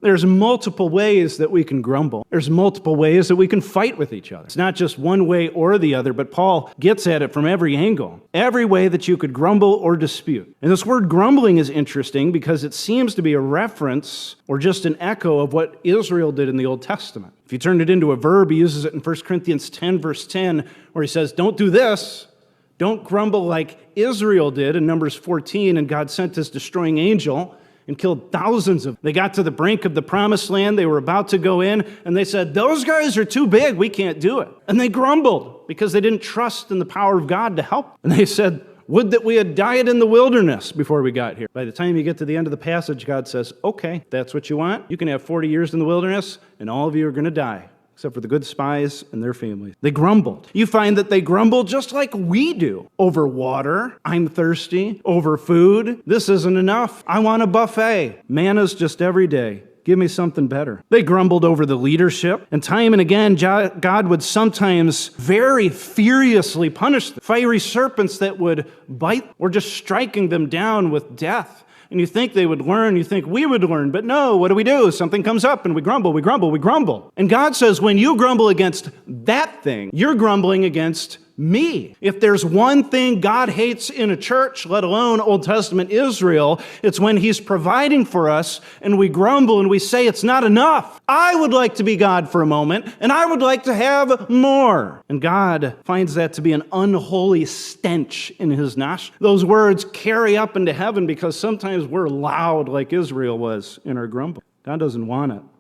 There's multiple ways that we can grumble. There's multiple ways that we can fight with each other. It's not just one way or the other, but Paul gets at it from every angle. Every way that you could grumble or dispute. And this word grumbling is interesting because it seems to be a reference or just an echo of what Israel did in the Old Testament. If you turn it into a verb, he uses it in 1 Corinthians 10, verse 10, where he says, don't do this. Don't grumble like Israel did in Numbers 14, and God sent his destroying angel and killed thousands of them. They got to the brink of the promised land. They were about to go in, and they said, those guys are too big. We can't do it. And they grumbled because they didn't trust in the power of God to help. And they said, would that we had died in the wilderness before we got here. By the time you get to the end of the passage, God says, okay, that's what you want. You can have 40 years in the wilderness, and all of you are going to die, except for the good spies and their families. They grumbled. You find that they grumble just like we do. Over water, I'm thirsty. Over food, this isn't enough. I want a buffet. Manna's just every day. Give me something better. They grumbled over the leadership, and time and again, God would sometimes very furiously punish them. Fiery serpents that would bite or just striking them down with death. And you think they would learn, you think we would learn, but no, what do? Something comes up and we grumble, we grumble, we grumble. And God says, when you grumble against that thing, you're grumbling against me. If there's one thing God hates in a church, let alone Old Testament Israel, it's when he's providing for us and we grumble and we say it's not enough. I would like to be God for a moment, and I would like to have more. And God finds that to be an unholy stench in his nostrils. Those words carry up into heaven because sometimes we're loud like Israel was in our grumble. God doesn't want it.